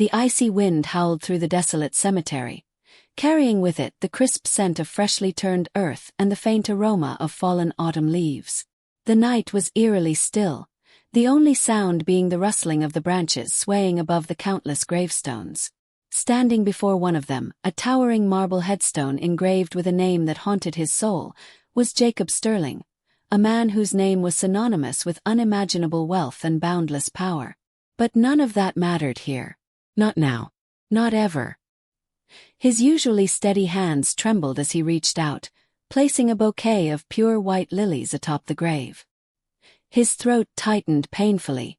The icy wind howled through the desolate cemetery, carrying with it the crisp scent of freshly turned earth and the faint aroma of fallen autumn leaves. The night was eerily still, the only sound being the rustling of the branches swaying above the countless gravestones. Standing before one of them, a towering marble headstone engraved with a name that haunted his soul, was Jacob Sterling, a man whose name was synonymous with unimaginable wealth and boundless power. But none of that mattered here. Not now. Not ever. His usually steady hands trembled as he reached out, placing a bouquet of pure white lilies atop the grave. His throat tightened painfully,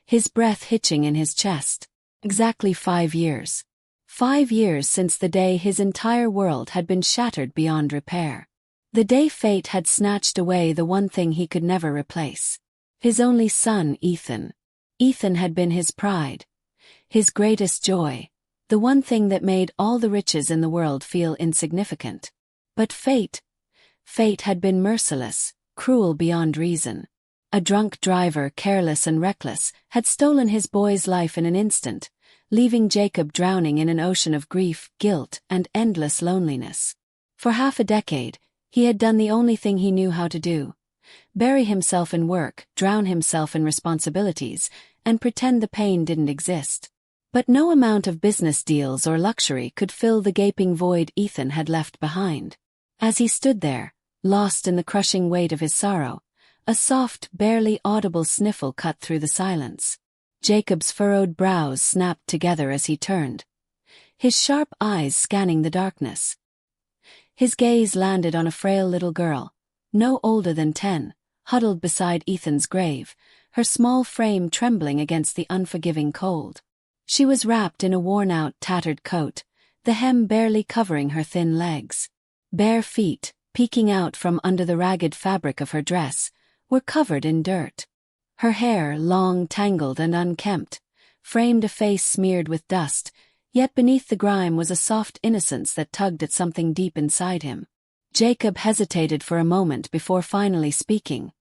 his breath hitching in his chest. Exactly 5 years. 5 years since the day his entire world had been shattered beyond repair. The day fate had snatched away the one thing he could never replace. His only son, Ethan. Ethan had been his pride, his greatest joy, the one thing that made all the riches in the world feel insignificant. But fate had been merciless, cruel beyond reason. A drunk driver, careless and reckless, had stolen his boy's life in an instant, leaving Jacob drowning in an ocean of grief, guilt, and endless loneliness. For half a decade, he had done the only thing he knew how to do: bury himself in work, drown himself in responsibilities, and pretend the pain didn't exist. But no amount of business deals or luxury could fill the gaping void Ethan had left behind. As he stood there, lost in the crushing weight of his sorrow, a soft, barely audible sniffle cut through the silence. Jacob's furrowed brows snapped together as he turned, his sharp eyes scanning the darkness. His gaze landed on a frail little girl, no older than 10, huddled beside Ethan's grave, her small frame trembling against the unforgiving cold. She was wrapped in a worn-out, tattered coat, the hem barely covering her thin legs. Bare feet, peeking out from under the ragged fabric of her dress, were covered in dirt. Her hair, long, tangled and unkempt, framed a face smeared with dust, yet beneath the grime was a soft innocence that tugged at something deep inside him. Jacob hesitated for a moment before finally speaking,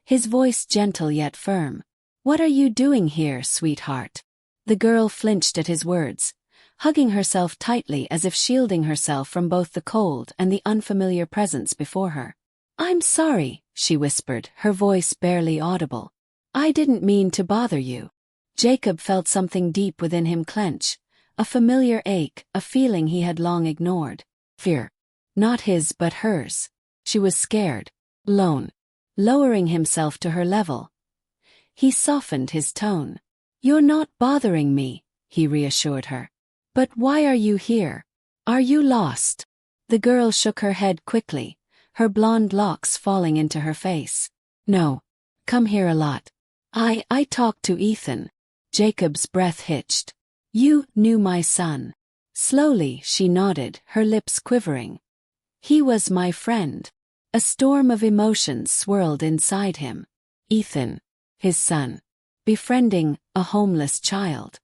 his voice gentle yet firm. "What are you doing here, sweetheart?" The girl flinched at his words, hugging herself tightly as if shielding herself from both the cold and the unfamiliar presence before her. "I'm sorry," she whispered, her voice barely audible. "I didn't mean to bother you." Jacob felt something deep within him clench, a familiar ache, a feeling he had long ignored. Fear. Not his but hers. She was scared, alone. Lowering himself to her level, he softened his tone. "You're not bothering me," he reassured her. "But why are you here? Are you lost?" The girl shook her head quickly, her blonde locks falling into her face. "No. Come here a lot. I talked to Ethan." Jacob's breath hitched. "You knew my son." Slowly she nodded, her lips quivering. "He was my friend." A storm of emotions swirled inside him. Ethan, his son, befriending a homeless child.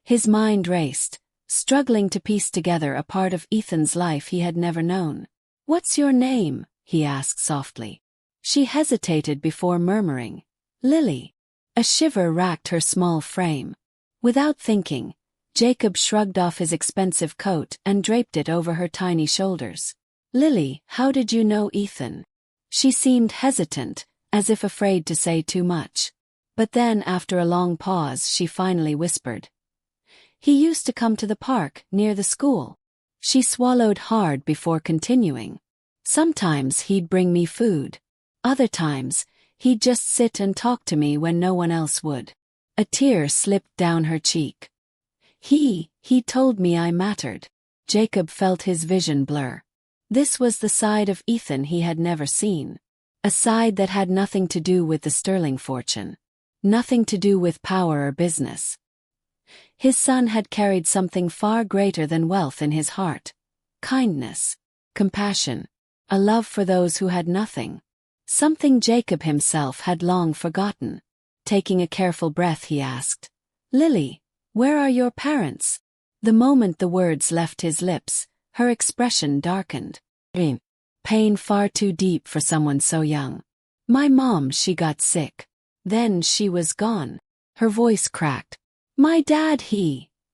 His mind raced, struggling to piece together a part of Ethan's life he had never known. "What's your name?" he asked softly. She hesitated before murmuring, "Lily." A shiver racked her small frame. Without thinking, Jacob shrugged off his expensive coat and draped it over her tiny shoulders. "Lily, how did you know Ethan?" She seemed hesitant, as if afraid to say too much. But then, after a long pause, she finally whispered, "He used to come to the park, near the school." She swallowed hard before continuing. "Sometimes he'd bring me food. Other times, he'd just sit and talk to me when no one else would." A tear slipped down her cheek. He told me I mattered." Jacob felt his vision blur. This was the side of Ethan he had never seen. A side that had nothing to do with the Sterling fortune. Nothing to do with power or business. His son had carried something far greater than wealth in his heart. Kindness. Compassion. A love for those who had nothing. Something Jacob himself had long forgotten. Taking a careful breath, he asked, "Lily, where are your parents?" The moment the words left his lips, her expression darkened. Pain far too deep for someone so young. "My mom, she got sick. Then she was gone." Her voice cracked. My dad,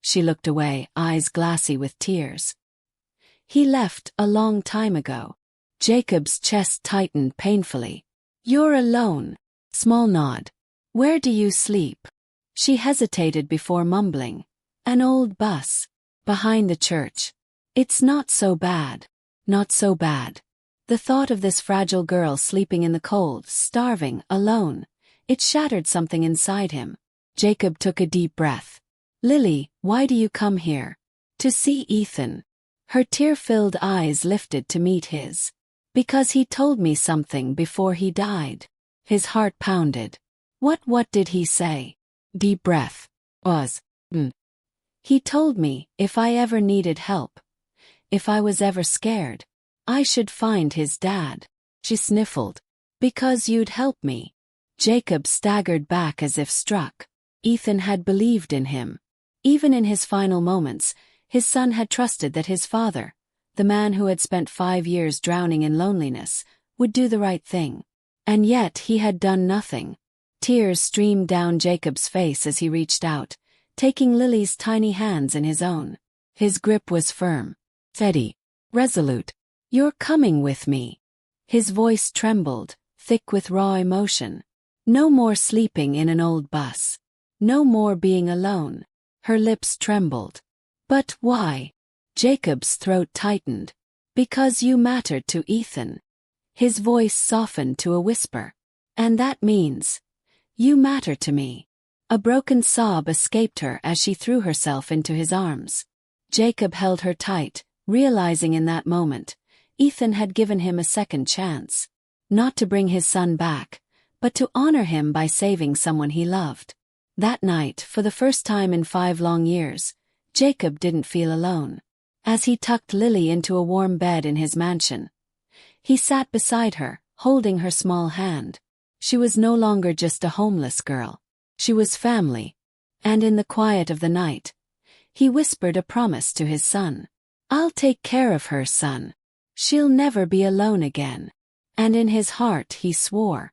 she looked away, eyes glassy with tears. He left a long time ago. Jacob's chest tightened painfully. You're alone. Small nod. Where do you sleep? She hesitated before mumbling. An old bus. Behind the church. It's not so bad. Not so bad. The thought of this fragile girl sleeping in the cold, starving, alone, it shattered something inside him. Jacob took a deep breath. Lily, why do you come here? To see Ethan. Her tear-filled eyes lifted to meet his. Because he told me something before he died. His heart pounded. What did he say? Deep breath. He told me, if I ever needed help, if I was ever scared, I should find his dad. She sniffled. Because you'd help me. Jacob staggered back as if struck. Ethan had believed in him. Even in his final moments, his son had trusted that his father, the man who had spent 5 years drowning in loneliness, would do the right thing. And yet he had done nothing. Tears streamed down Jacob's face as he reached out, taking Lily's tiny hands in his own. His grip was firm, steady, resolute. You're coming with me. His voice trembled, thick with raw emotion. No more sleeping in an old bus. No more being alone. Her lips trembled. But why? Jacob's throat tightened. Because you mattered to Ethan. His voice softened to a whisper. And that means, you matter to me. A broken sob escaped her as she threw herself into his arms. Jacob held her tight, realizing in that moment, Ethan had given him a second chance. Not to bring his son back, but to honor him by saving someone he loved. That night, for the first time in 5 long years, Jacob didn't feel alone. As he tucked Lily into a warm bed in his mansion, he sat beside her, holding her small hand. She was no longer just a homeless girl. She was family. And in the quiet of the night, he whispered a promise to his son. I'll take care of her, son. She'll never be alone again. And in his heart he swore,